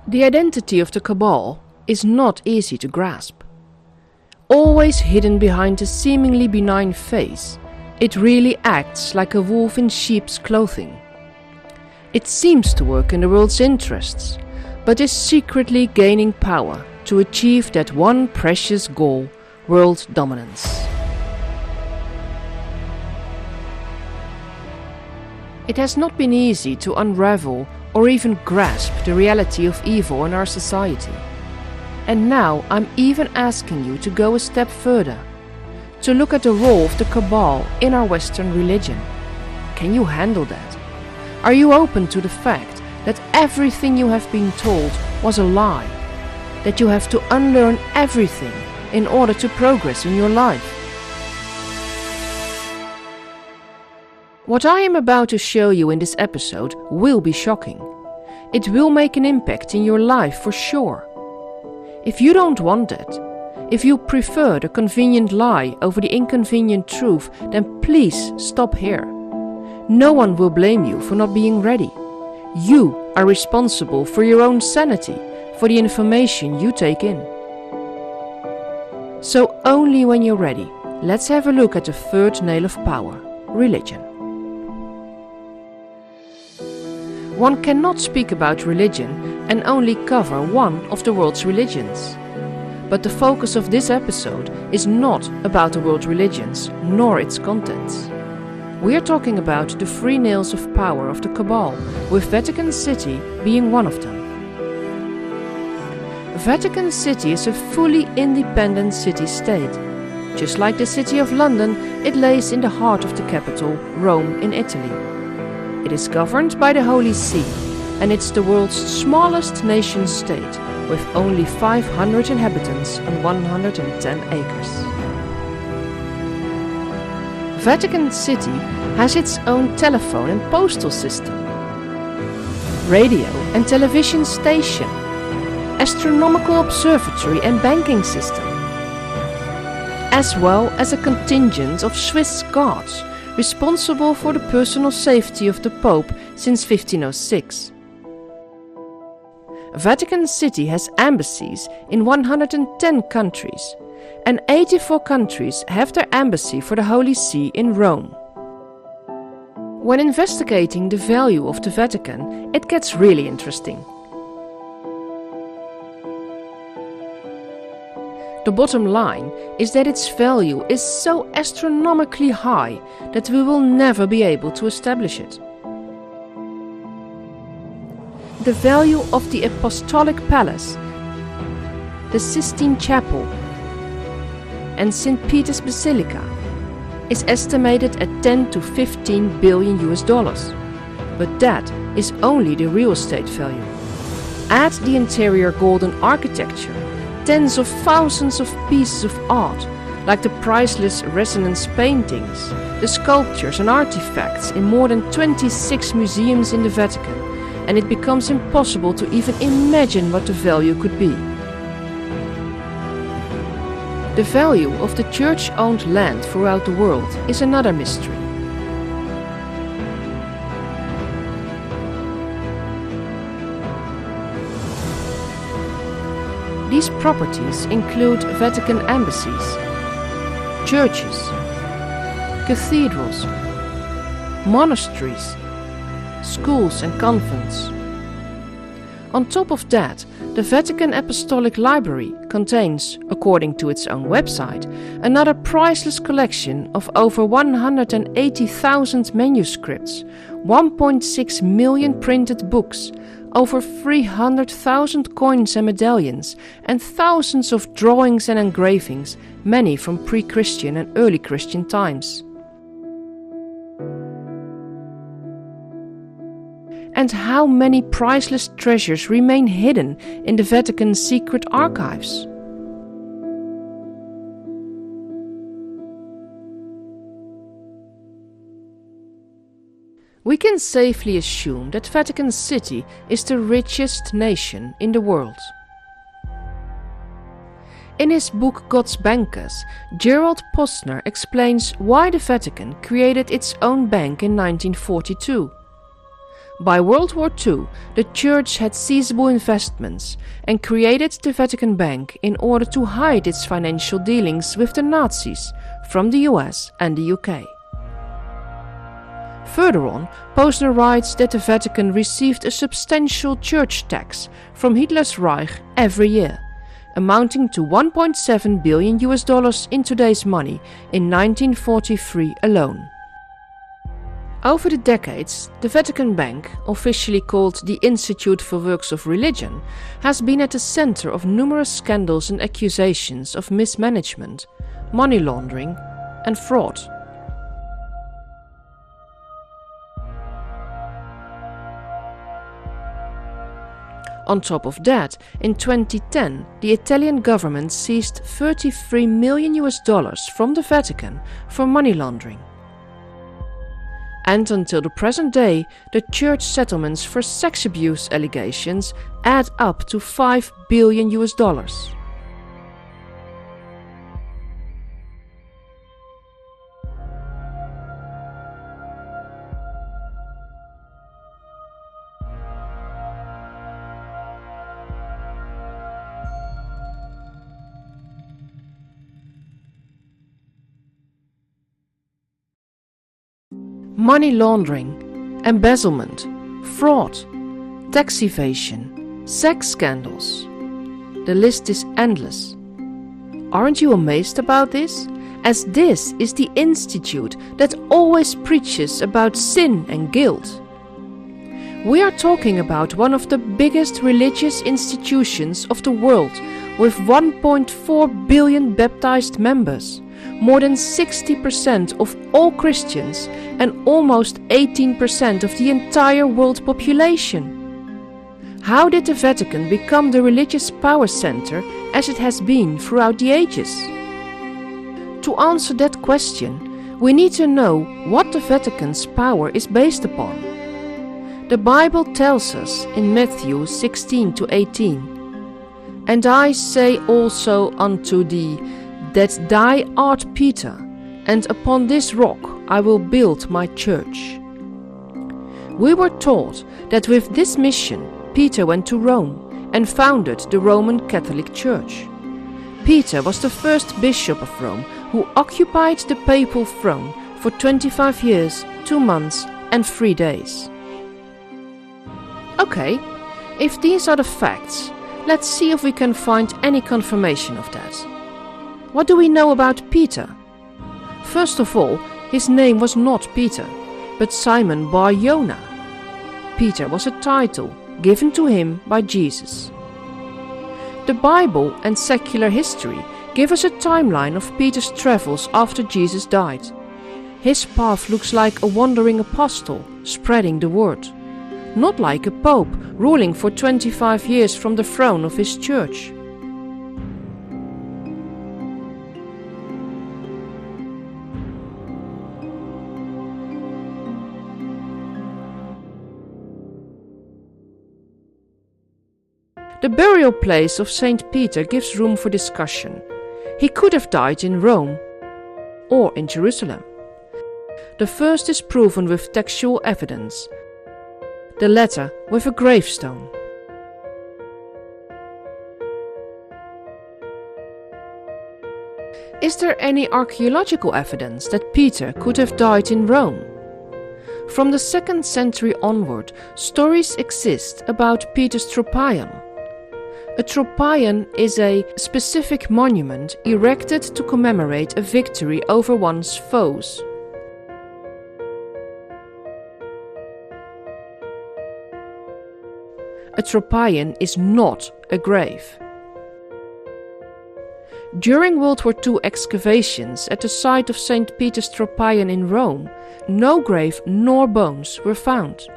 The identity of the Cabal is not easy to grasp. Always hidden behind a seemingly benign face, it really acts like a wolf in sheep's clothing. It seems to work in the world's interests, but is secretly gaining power to achieve that one precious goal, world dominance. It has not been easy to unravel or even grasp the reality of evil in our society. And now I'm even asking you to go a step further, to look at the role of the Cabal in our Western religion. Can you handle that? Are you open to the fact that everything you have been told was a lie? That you have to unlearn everything in order to progress in your life? What I am about to show you in this episode will be shocking. It will make an impact in your life for sure. If you don't want that, if you prefer the convenient lie over the inconvenient truth, then please stop here. No one will blame you for not being ready. You are responsible for your own sanity, for the information you take in. So only when you're ready, let's have a look at the third nail of power, religion. One cannot speak about religion and only cover one of the world's religions. But the focus of this episode is not about the world's religions, nor its contents. We are talking about the three nails of power of the Cabal, with Vatican City being one of them. Vatican City is a fully independent city-state. Just like the city of London, it lays in the heart of the capital, Rome in Italy. It is governed by the Holy See, and it's the world's smallest nation-state, with only 500 inhabitants on 110 acres. Vatican City has its own telephone and postal system, radio and television station, astronomical observatory and banking system, as well as a contingent of Swiss guards responsible for the personal safety of the Pope since 1506. Vatican City has embassies in 110 countries, and 84 countries have their embassy for the Holy See in Rome. When investigating the value of the Vatican, it gets really interesting. The bottom line is that its value is so astronomically high that we will never be able to establish it. The value of the Apostolic Palace, the Sistine Chapel, and St. Peter's Basilica is estimated at 10 to 15 billion US dollars. But that is only the real estate value. Add the interior golden architecture, tens of thousands of pieces of art, like the priceless resonance paintings, the sculptures and artifacts in more than 26 museums in the Vatican, and it becomes impossible to even imagine what the value could be. The value of the church-owned land throughout the world is another mystery. These properties include Vatican embassies, churches, cathedrals, monasteries, schools and convents. On top of that, the Vatican Apostolic Library contains, according to its own website, another priceless collection of over 180,000 manuscripts, 1.6 million printed books, over 300,000 coins and medallions, and thousands of drawings and engravings, many from pre-Christian and early Christian times. And how many priceless treasures remain hidden in the Vatican's secret archives? We can safely assume that Vatican City is the richest nation in the world. In his book God's Bankers, Gerald Posner explains why the Vatican created its own bank in 1942. By World War II, the Church had sizable investments and created the Vatican Bank in order to hide its financial dealings with the Nazis from the US and the UK. Further on, Posner writes that the Vatican received a substantial church tax from Hitler's Reich every year, amounting to $1.7 billion in today's money in 1943 alone. Over the decades, the Vatican Bank, officially called the Institute for Works of Religion, has been at the center of numerous scandals and accusations of mismanagement, money laundering, and fraud. On top of that, in 2010, the Italian government seized $33 million from the Vatican for money laundering. And until the present day, the church settlements for sex abuse allegations add up to $5 billion. Money laundering, embezzlement, fraud, tax evasion, sex scandals. The list is endless. Aren't you amazed about this? As this is the institute that always preaches about sin and guilt. We are talking about one of the biggest religious institutions of the world, with 1.4 billion baptized members, more than 60% of all Christians and almost 18% of the entire world population. How did the Vatican become the religious power center as it has been throughout the ages? To answer that question, we need to know what the Vatican's power is based upon. The Bible tells us in Matthew 16-18, "And I say also unto thee, that thou art Peter, and upon this rock I will build my church." We were taught that with this mission, Peter went to Rome and founded the Roman Catholic Church. Peter was the first bishop of Rome who occupied the papal throne for 25 years, 2 months and 3 days. Okay, if these are the facts, let's see if we can find any confirmation of that. What do we know about Peter? First of all, his name was not Peter, but Simon Bar Jonah. Peter was a title given to him by Jesus. The Bible and secular history give us a timeline of Peter's travels after Jesus died. His path looks like a wandering apostle spreading the word, not like a pope ruling for 25 years from the throne of his church. The burial place of Saint Peter gives room for discussion. He could have died in Rome or in Jerusalem. The first is proven with textual evidence, the latter with a gravestone. Is there any archaeological evidence that Peter could have died in Rome? From the 2nd century onward, stories exist about Peter's Tropaion. A Tropaion is a specific monument erected to commemorate a victory over one's foes. A Tropaion is not a grave. During World War II excavations at the site of St. Peter's Tropaion in Rome, no grave nor bones were found.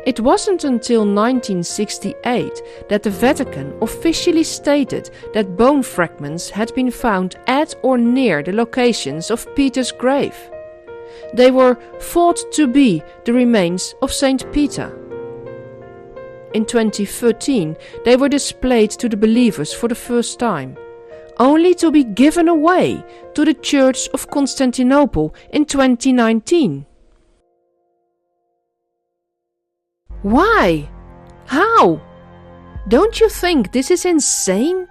It wasn't until 1968 that the Vatican officially stated that bone fragments had been found at or near the locations of Peter's grave. They were thought to be the remains of Saint Peter. In 2013, they were displayed to the believers for the first time, only to be given away to the Church of Constantinople in 2019. Why? How? Don't you think this is insane?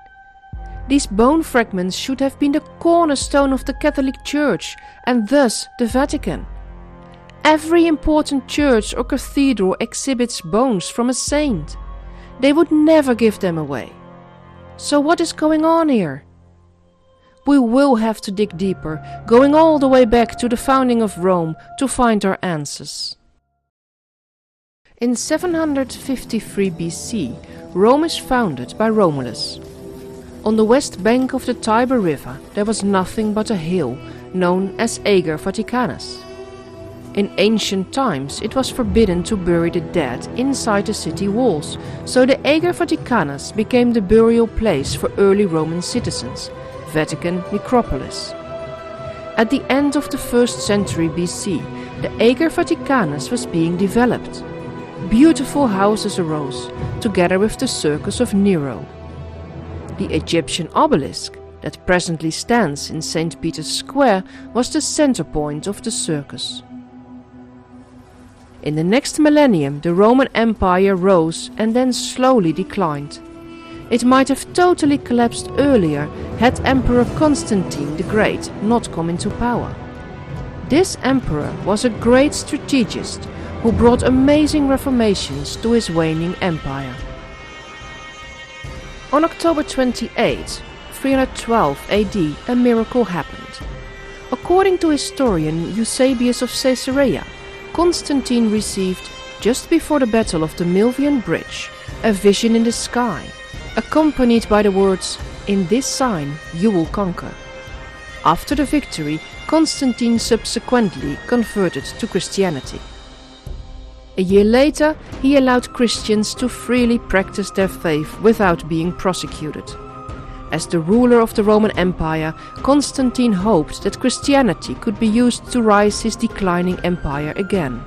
These bone fragments should have been the cornerstone of the Catholic Church and thus the Vatican. Every important church or cathedral exhibits bones from a saint. They would never give them away. So what is going on here? We will have to dig deeper, going all the way back to the founding of Rome to find our answers. In 753 BC, Rome is founded by Romulus. On the west bank of the Tiber River there was nothing but a hill known as Ager Vaticanus. In ancient times it was forbidden to bury the dead inside the city walls, so the Ager Vaticanus became the burial place for early Roman citizens, Vatican necropolis. At the end of the 1st century BC, the Ager Vaticanus was being developed. Beautiful houses arose, together with the circus of Nero. The Egyptian obelisk, that presently stands in St. Peter's Square, was the center point of the circus. In the next millennium, the Roman Empire rose and then slowly declined. It might have totally collapsed earlier had Emperor Constantine the Great not come into power. This emperor was a great strategist who brought amazing reformations to his waning empire. On October 28, 312 AD, a miracle happened. According to historian Eusebius of Caesarea, Constantine received, just before the Battle of the Milvian Bridge, a vision in the sky, accompanied by the words, "In this sign you will conquer." After the victory, Constantine subsequently converted to Christianity. A year later, he allowed Christians to freely practice their faith without being prosecuted. As the ruler of the Roman Empire, Constantine hoped that Christianity could be used to rise his declining empire again.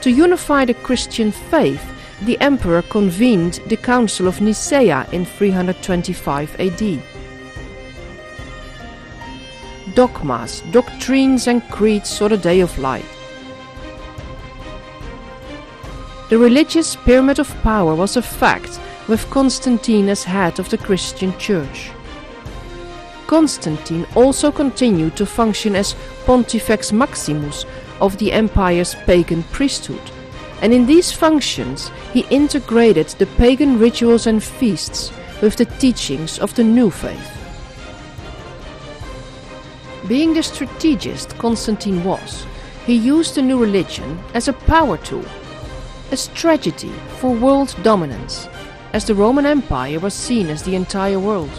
To unify the Christian faith, the emperor convened the Council of Nicaea in 325 AD. Dogmas, doctrines and creeds saw the day of light. The religious pyramid of power was a fact, with Constantine as head of the Christian Church. Constantine also continued to function as Pontifex Maximus of the empire's pagan priesthood, and in these functions he integrated the pagan rituals and feasts with the teachings of the new faith. Being the strategist Constantine was, he used the new religion as a power tool, a strategy for world dominance, as the Roman Empire was seen as the entire world.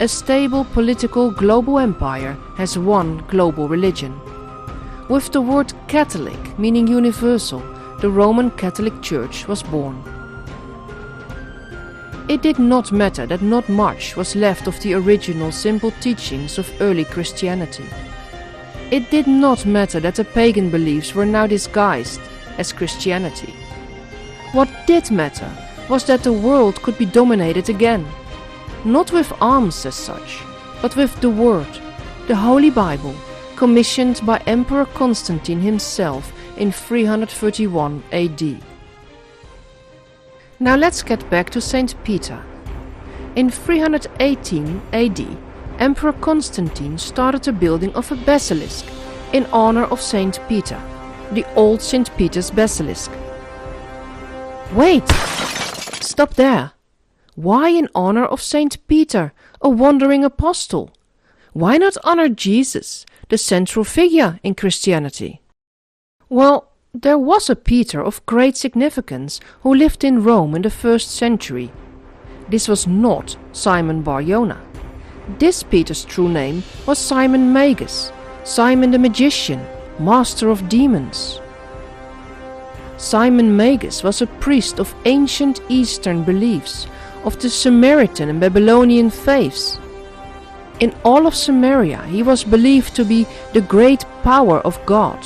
A stable political global empire has one global religion. With the word Catholic meaning universal, the Roman Catholic Church was born. It did not matter that not much was left of the original simple teachings of early Christianity. It did not matter that the pagan beliefs were now disguised as Christianity. What did matter was that the world could be dominated again, not with arms as such, but with the Word, the Holy Bible, commissioned by Emperor Constantine himself in 331 AD. Now let's get back to St. Peter. In 318 AD, Emperor Constantine started the building of a basilisk in honor of St. Peter, the old St. Peter's Basilisk. Wait! Stop there! Why in honor of St. Peter, a wandering apostle? Why not honor Jesus, the central figure in Christianity? Well, there was a Peter of great significance who lived in Rome in the 1st century. This was not Simon Bar-Jonah. This Peter's true name was Simon Magus, Simon the magician, master of demons. Simon Magus was a priest of ancient Eastern beliefs, of the Samaritan and Babylonian faiths. In all of Samaria he was believed to be the great power of God.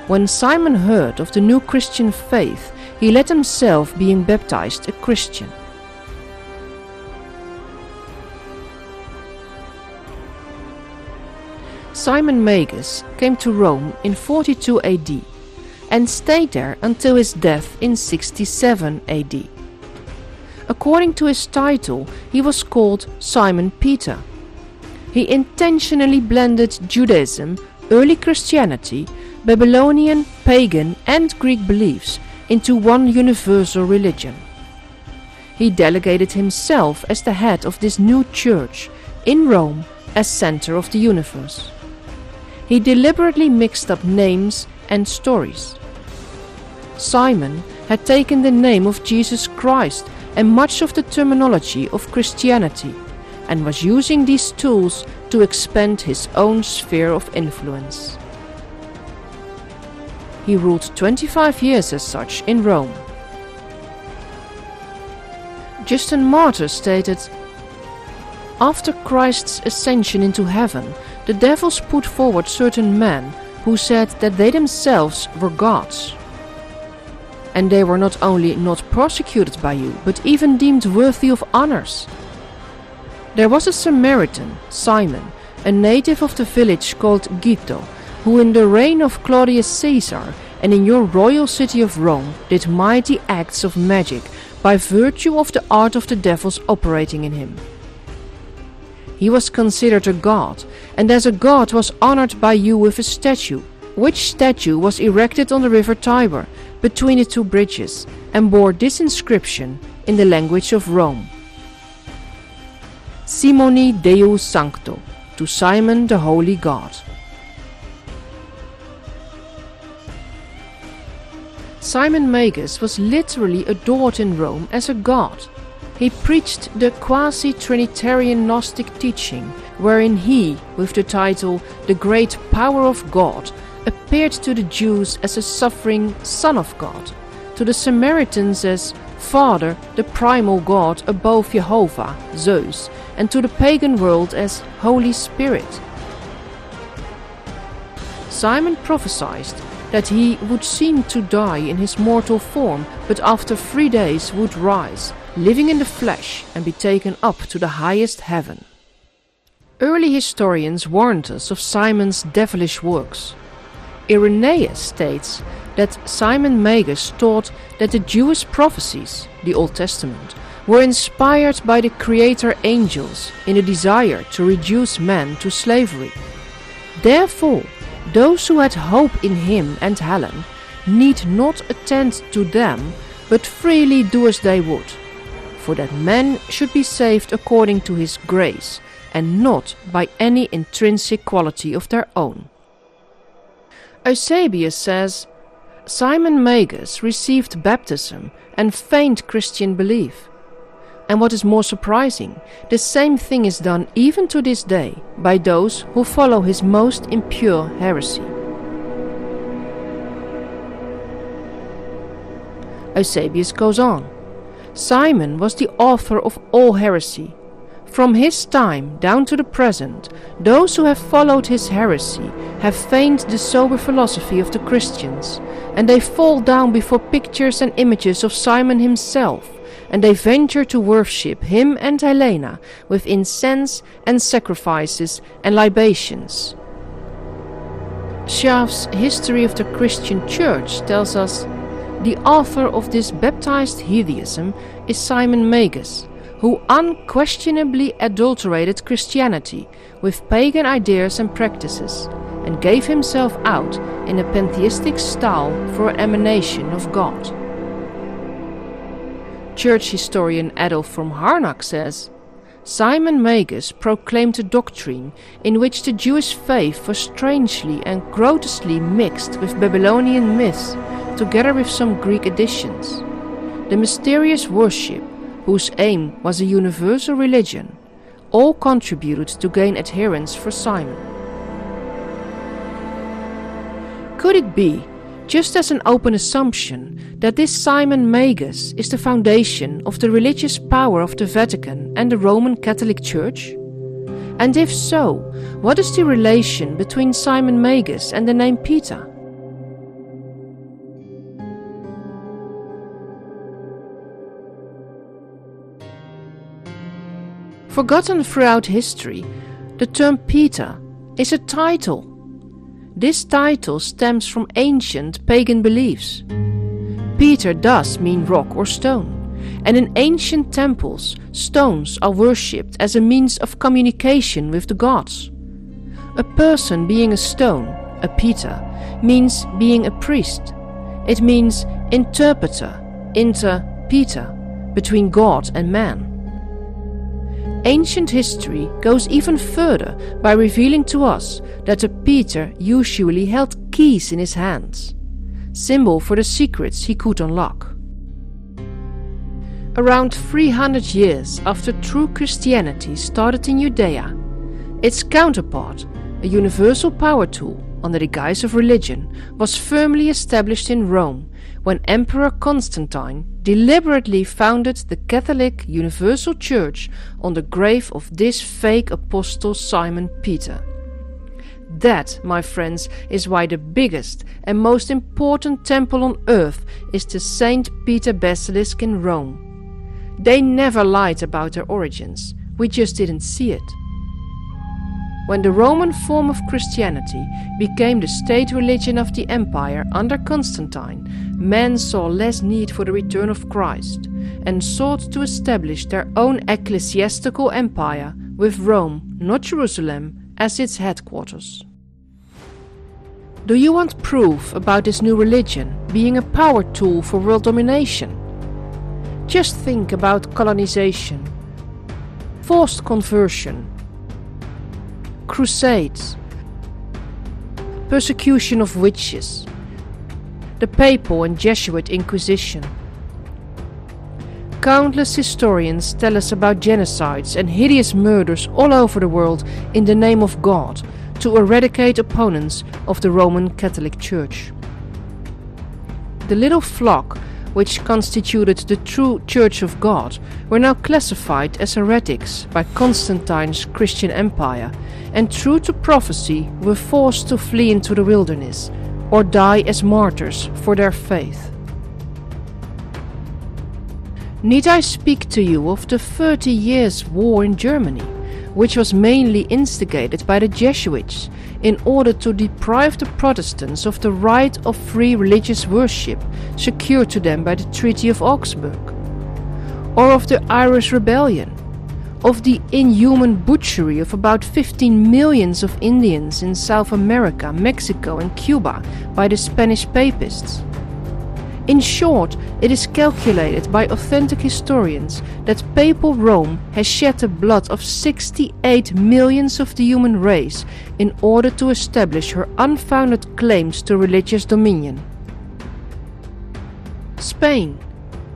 When Simon heard of the new Christian faith, he let himself being baptized a Christian. Simon Magus came to Rome in 42 AD. and stayed there until his death in 67 AD. According to his title, he was called Simon Peter. He intentionally blended Judaism, early Christianity, Babylonian, pagan and Greek beliefs into one universal religion. He delegated himself as the head of this new church in Rome as center of the universe. He deliberately mixed up names and stories. Simon had taken the name of Jesus Christ and much of the terminology of Christianity and was using these tools to expand his own sphere of influence. He ruled 25 years as such in Rome. Justin Martyr stated, "After Christ's ascension into heaven, the devils put forward certain men who said that they themselves were gods. And they were not only not persecuted by you, but even deemed worthy of honors. There was a Samaritan, Simon, a native of the village called Gitto, who in the reign of Claudius Caesar and in your royal city of Rome did mighty acts of magic by virtue of the art of the devils operating in him. He was considered a god, and as a god was honored by you with a statue, which statue was erected on the river Tiber, between the two bridges, and bore this inscription in the language of Rome: Simoni Deus Sancto, to Simon the Holy God. Simon Magus was literally adored in Rome as a god. He preached the quasi-Trinitarian Gnostic teaching, wherein he, with the title The Great Power of God, appeared to the Jews as a suffering Son of God, to the Samaritans as Father, the primal God above Jehovah, Zeus, and to the pagan world as Holy Spirit. Simon prophesied that he would seem to die in his mortal form, but after 3 days would rise, living in the flesh, and be taken up to the highest heaven. Early historians warned us of Simon's devilish works. Irenaeus states that Simon Magus taught that the Jewish prophecies, the Old Testament, were inspired by the Creator angels in a desire to reduce man to slavery. Therefore, those who had hope in him and Helen need not attend to them, but freely do as they would, for that men should be saved according to his grace, and not by any intrinsic quality of their own. Eusebius says, Simon Magus received baptism and feigned Christian belief. And what is more surprising, the same thing is done even to this day by those who follow his most impure heresy. Eusebius goes on, Simon was the author of all heresy. From his time down to the present, those who have followed his heresy have feigned the sober philosophy of the Christians, and they fall down before pictures and images of Simon himself, and they venture to worship him and Helena with incense and sacrifices and libations. Schaaf's History of the Christian Church tells us, the author of this baptized heatheism is Simon Magus, who unquestionably adulterated Christianity with pagan ideas and practices, and gave himself out in a pantheistic style for an emanation of God. Church historian Adolf from Harnack says, Simon Magus proclaimed a doctrine in which the Jewish faith was strangely and grotesquely mixed with Babylonian myths, together with some Greek additions. The mysterious worship, whose aim was a universal religion, all contributed to gain adherents for Simon. Could it be, just as an open assumption, that this Simon Magus is the foundation of the religious power of the Vatican and the Roman Catholic Church? And if so, what is the relation between Simon Magus and the name Peter? Forgotten throughout history, the term Peter is a title. This title stems from ancient pagan beliefs. Peter does mean rock or stone, and in ancient temples, stones are worshipped as a means of communication with the gods. A person being a stone, a Peter, means being a priest. It means interpreter, inter-Peter, between God and man. Ancient history goes even further by revealing to us that a Peter usually held keys in his hands, symbol for the secrets he could unlock. Around 300 years after true Christianity started in Judea, its counterpart, a universal power tool under the guise of religion, was firmly established in Rome when Emperor Constantine deliberately founded the Catholic Universal Church on the grave of this fake apostle Simon Peter. That, my friends, is why the biggest and most important temple on earth is the St. Peter Basilisk in Rome. They never lied about their origins, we just didn't see it. When the Roman form of Christianity became the state religion of the empire under Constantine, men saw less need for the return of Christ and sought to establish their own ecclesiastical empire with Rome, not Jerusalem, as its headquarters. Do you want proof about this new religion being a power tool for world domination? Just think about colonization, forced conversion, crusades, persecution of witches, the Papal and Jesuit Inquisition. Countless historians tell us about genocides and hideous murders all over the world in the name of God to eradicate opponents of the Roman Catholic Church. The little flock which constituted the true Church of God were now classified as heretics by Constantine's Christian Empire, and true to prophecy were forced to flee into the wilderness or die as martyrs for their faith. Need I speak to you of the 30 Years' War in Germany, which was mainly instigated by the Jesuits in order to deprive the Protestants of the right of free religious worship secured to them by the Treaty of Augsburg? Or of the Irish Rebellion? Of the inhuman butchery of about 15 million of Indians in South America, Mexico and Cuba by the Spanish Papists? In short, it is calculated by authentic historians that Papal Rome has shed the blood of 68 million of the human race in order to establish her unfounded claims to religious dominion. Spain.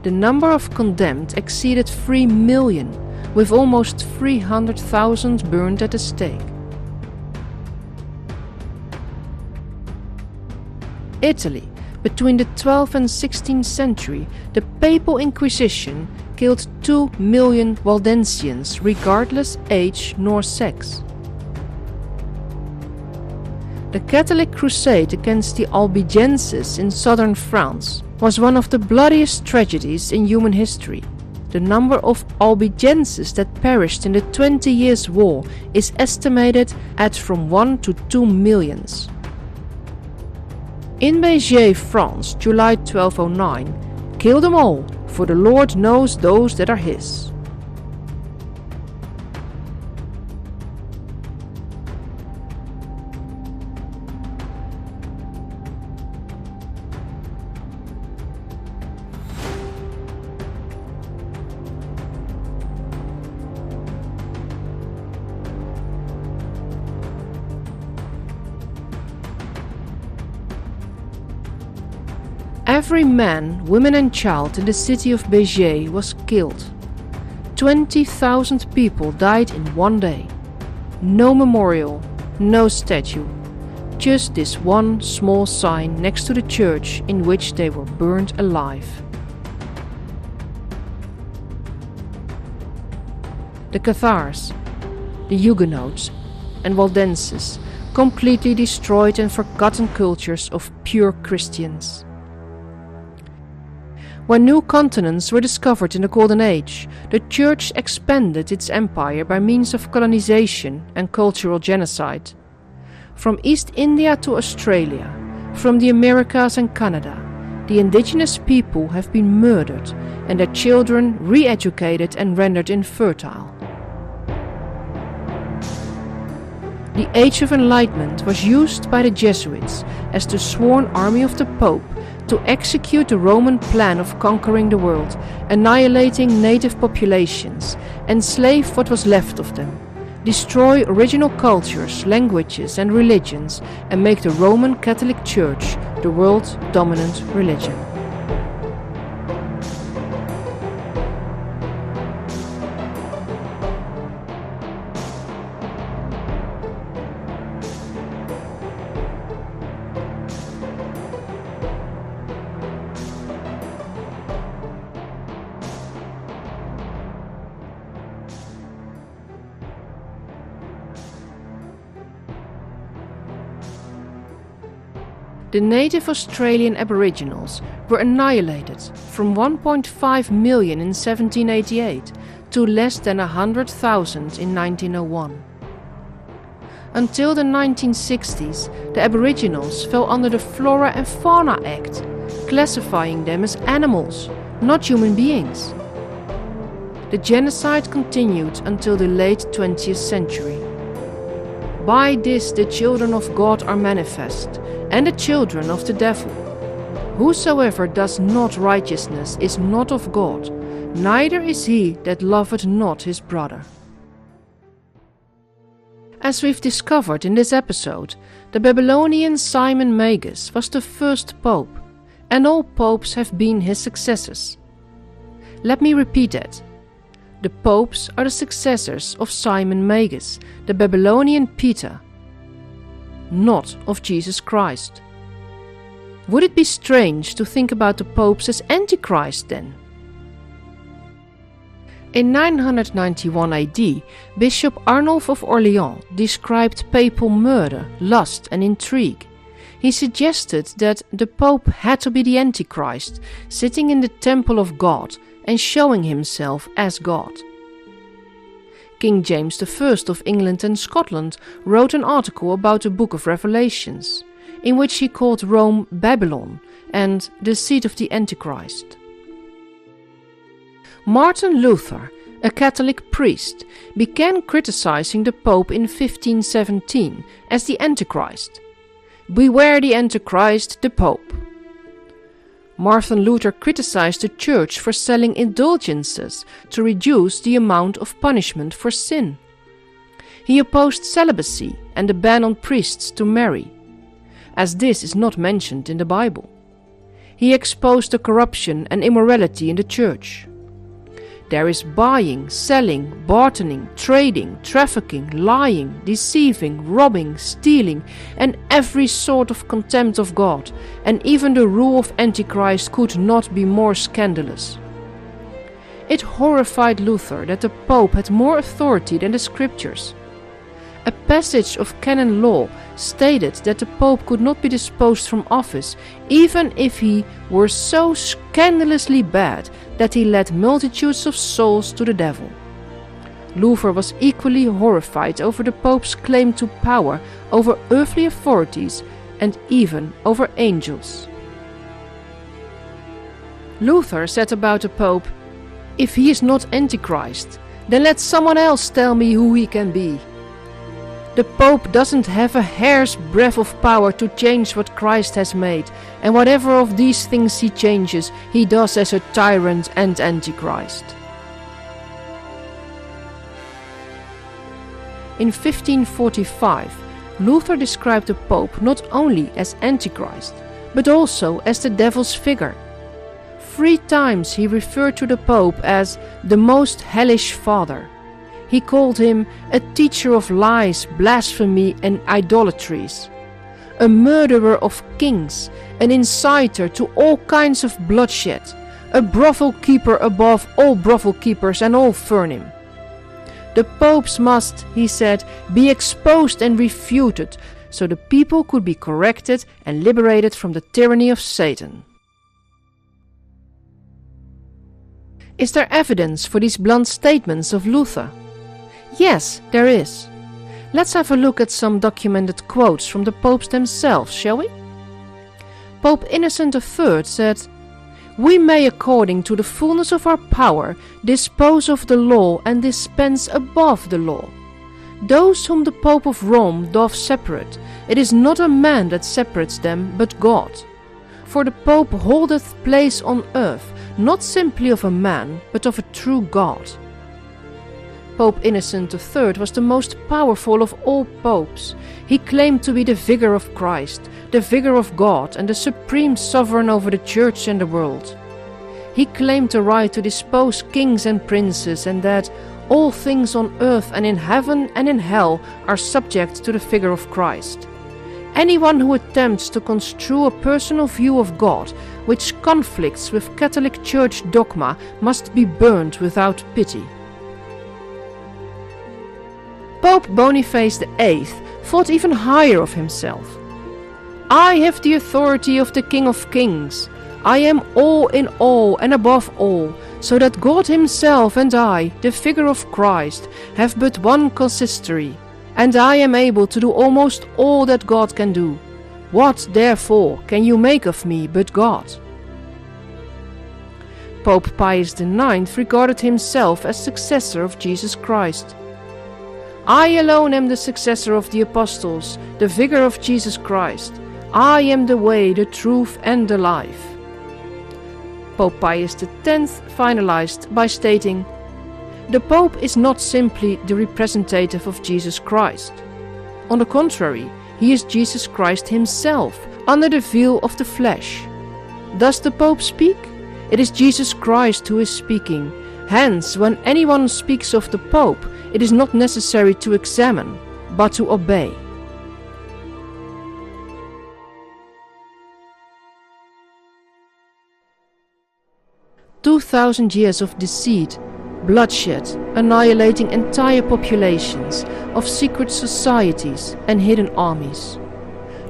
The number of condemned exceeded 3 million, with almost 300,000 burned at the stake. Italy. Between the 12th and 16th century, the Papal Inquisition killed 2 million Waldensians regardless age nor sex. The Catholic crusade against the Albigenses in southern France was one of the bloodiest tragedies in human history. The number of Albigenses that perished in the 20 Years' War is estimated at from 1 to 2 millions. In Béziers, France, July 1209, kill them all, for the Lord knows those that are his. Every man, woman and child in the city of Béziers was killed. 20,000 people died in one day. No memorial, no statue, just this one small sign next to the church in which they were burned alive. The Cathars, the Huguenots and Waldenses completely destroyed and forgotten cultures of pure Christians. When new continents were discovered in the Golden Age, the Church expanded its empire by means of colonization and cultural genocide. from East India to Australia, from the Americas and Canada, the indigenous people have been murdered and their children re-educated and rendered infertile. The Age of Enlightenment was used by the Jesuits as the sworn army of the Pope to execute the Roman plan of conquering the world, annihilating native populations, enslave what was left of them, destroy original cultures, languages and religions, and make the Roman Catholic Church the world's dominant religion. The native Australian Aboriginals were annihilated from 1.5 million in 1788 to less than 100,000 in 1901. Until the 1960s, the Aboriginals fell under the Flora and Fauna Act, classifying them as animals, not human beings. The genocide continued until the late 20th century. By this the children of God are manifest, and the children of the devil. Whosoever does not righteousness is not of God, neither is he that loveth not his brother. As we've discovered in this episode, the Babylonian Simon Magus was the first pope, and all popes have been his successors. Let me repeat that. The popes are the successors of Simon Magus, the Babylonian Peter, not of Jesus Christ. Would it be strange to think about the popes as Antichrist then? In 991 AD, Bishop Arnulf of Orleans described papal murder, lust and intrigue. He suggested that the Pope had to be the Antichrist, sitting in the temple of God and showing himself as God. King James I of England and Scotland wrote an article about the Book of Revelations, in which he called Rome Babylon and the seat of the Antichrist. Martin Luther, a Catholic priest, began criticizing the Pope in 1517 as the Antichrist. Beware the Antichrist, the Pope. Martin Luther criticized the Church for selling indulgences to reduce the amount of punishment for sin. He opposed celibacy and the ban on priests to marry, as this is not mentioned in the Bible. He exposed the corruption and immorality in the Church. There is buying, selling, bartering, trading, trafficking, lying, deceiving, robbing, stealing, and every sort of contempt of God, and even the rule of Antichrist could not be more scandalous. It horrified Luther that the Pope had more authority than the Scriptures. A passage of canon law stated that the Pope could not be disposed from office even if he were so scandalously bad that he led multitudes of souls to the devil. Luther was equally horrified over the Pope's claim to power over earthly authorities and even over angels. Luther said about the Pope, "If he is not Antichrist, then let someone else tell me who he can be. The Pope doesn't have a hair's breadth of power to change what Christ has made, and whatever of these things he changes, he does as a tyrant and Antichrist." In 1545, Luther described the Pope not only as Antichrist, but also as the devil's figure. 3 times he referred to the Pope as the most hellish father. He called him a teacher of lies, blasphemy and idolatries, a murderer of kings, an inciter to all kinds of bloodshed, a brothel keeper above all brothel keepers and all vermin. The popes must, he said, be exposed and refuted, so the people could be corrected and liberated from the tyranny of Satan. Is there evidence for these blunt statements of Luther? Yes, there is. Let's have a look at some documented quotes from the popes themselves, shall we? Pope Innocent III said, "We may, according to the fullness of our power, dispose of the law and dispense above the law. Those whom the Pope of Rome doth separate, it is not a man that separates them, but God. For the Pope holdeth place on earth, not simply of a man, but of a true God." Pope Innocent III was the most powerful of all popes. He claimed to be the vicar of Christ, the vicar of God, and the supreme sovereign over the Church and the world. He claimed the right to dispose kings and princes, and that all things on earth and in heaven and in hell are subject to the figure of Christ. Anyone who attempts to construe a personal view of God which conflicts with Catholic Church dogma must be burned without pity. Pope Boniface VIII thought even higher of himself. "I have the authority of the King of Kings. I am all in all and above all, so that God himself and I, the figure of Christ, have but one consistory, and I am able to do almost all that God can do. What, therefore, can you make of me but God?" Pope Pius IX regarded himself as successor of Jesus Christ. "I alone am the successor of the apostles, the vicar of Jesus Christ. I am the way, the truth, and the life." Pope Pius X finalized by stating, "The Pope is not simply the representative of Jesus Christ. On the contrary, he is Jesus Christ himself, under the veil of the flesh. Does the Pope speak? It is Jesus Christ who is speaking. Hence, when anyone speaks of the Pope, it is not necessary to examine, but to obey." 2,000 years of deceit, bloodshed, annihilating entire populations, of secret societies and hidden armies.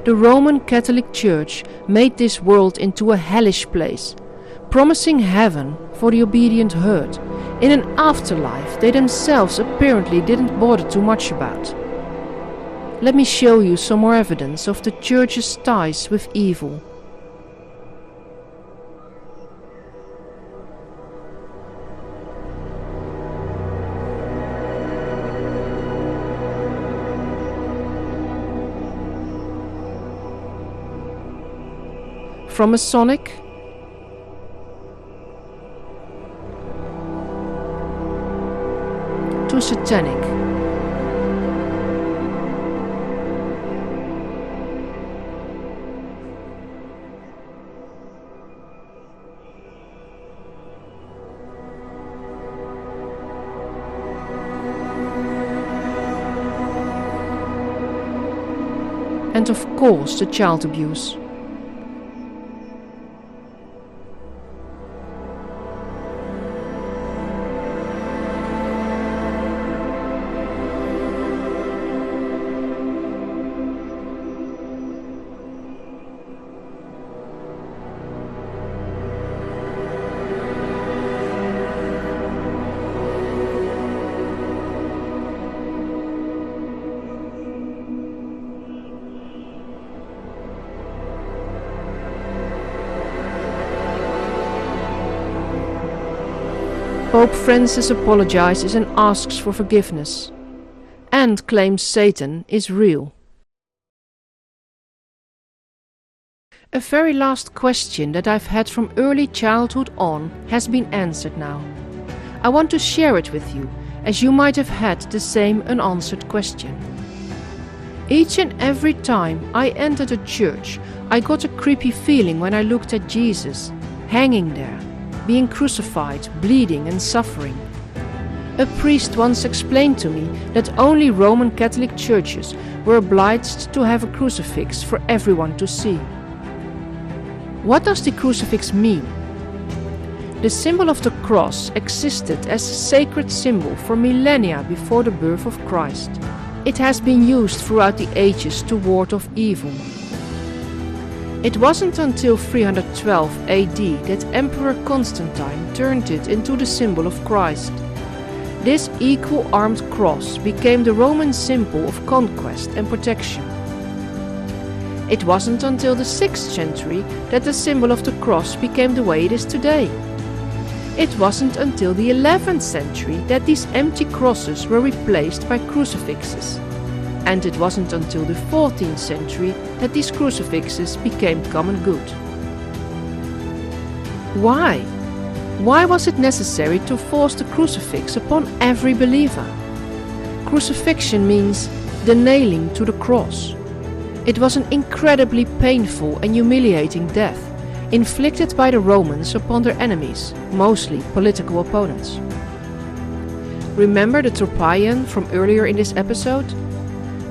The Roman Catholic Church made this world into a hellish place, promising heaven for the obedient herd, in an afterlife they themselves apparently didn't bother too much about. Let me show you some more evidence of the Church's ties with evil. From Masonic to Satanic. And of course the child abuse. Pope Francis apologizes and asks for forgiveness, and claims Satan is real. A very last question that I've had from early childhood on has been answered now. I want to share it with you, as you might have had the same unanswered question. Each and every time I entered a church, I got a creepy feeling when I looked at Jesus, hanging there, being crucified, bleeding and suffering. A priest once explained to me that only Roman Catholic churches were obliged to have a crucifix for everyone to see. What does the crucifix mean? The symbol of the cross existed as a sacred symbol for millennia before the birth of Christ. It has been used throughout the ages to ward off evil. It wasn't until 312 AD that Emperor Constantine turned it into the symbol of Christ. This equal-armed cross became the Roman symbol of conquest and protection. It wasn't until the 6th century that the symbol of the cross became the way it is today. It wasn't until the 11th century that these empty crosses were replaced by crucifixes. And it wasn't until the 14th century that these crucifixes became common good. Why? Why was it necessary to force the crucifix upon every believer? Crucifixion means the nailing to the cross. It was an incredibly painful and humiliating death, inflicted by the Romans upon their enemies, mostly political opponents. Remember the Tropaion from earlier in this episode?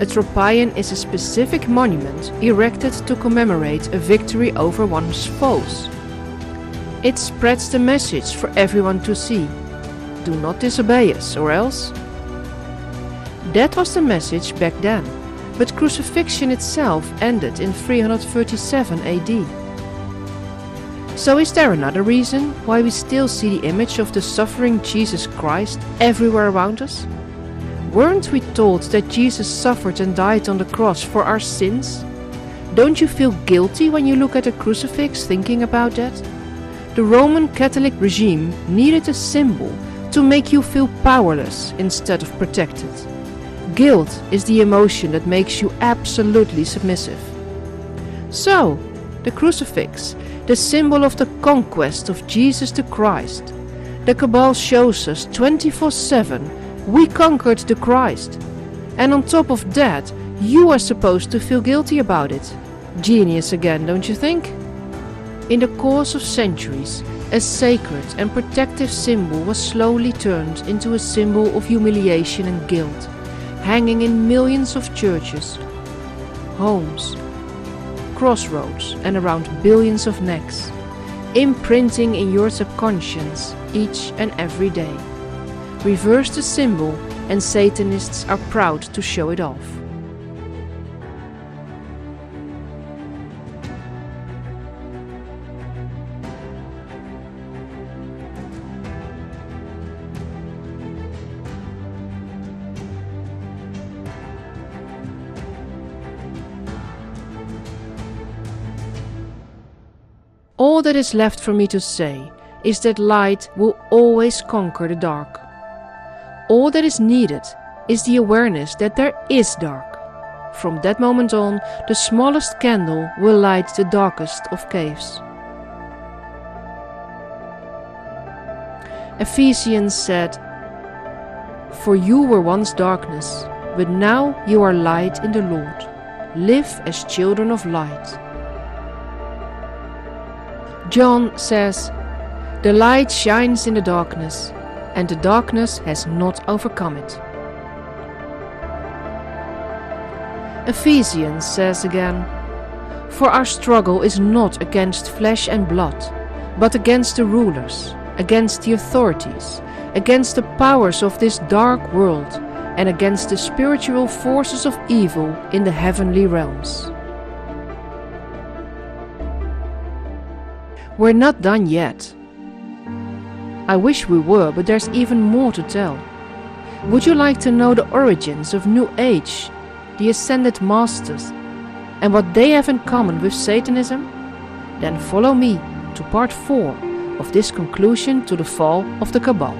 A Tropaion is a specific monument erected to commemorate a victory over one's foes. It spreads the message for everyone to see. Do not disobey us, or else. That was the message back then, but crucifixion itself ended in 337 AD. So is there another reason why we still see the image of the suffering Jesus Christ everywhere around us? Weren't we told that Jesus suffered and died on the cross for our sins? Don't you feel guilty when you look at a crucifix thinking about that? The Roman Catholic regime needed a symbol to make you feel powerless instead of protected. Guilt is the emotion that makes you absolutely submissive. So, the crucifix, the symbol of the conquest of Jesus the Christ. The Cabal shows us 24/7 we conquered the Christ. And on top of that, you are supposed to feel guilty about it. Genius again, don't you think? In the course of centuries, a sacred and protective symbol was slowly turned into a symbol of humiliation and guilt, hanging in millions of churches, homes, crossroads, and around billions of necks, imprinting in your subconscious each and every day. Reverse the symbol and Satanists are proud to show it off. All that is left for me to say is that light will always conquer the dark. All that is needed is the awareness that there is dark. From that moment on, the smallest candle will light the darkest of caves. Ephesians said, "For you were once darkness, but now you are light in the Lord. Live as children of light." John says, "The light shines in the darkness, and the darkness has not overcome it." Ephesians says again, "For our struggle is not against flesh and blood, but against the rulers, against the authorities, against the powers of this dark world, and against the spiritual forces of evil in the heavenly realms." We're not done yet. I wish we were, but there's even more to tell. Would you like to know the origins of New Age, the Ascended Masters, and what they have in common with Satanism? Then follow me to part 4 of this conclusion to the fall of the Cabal.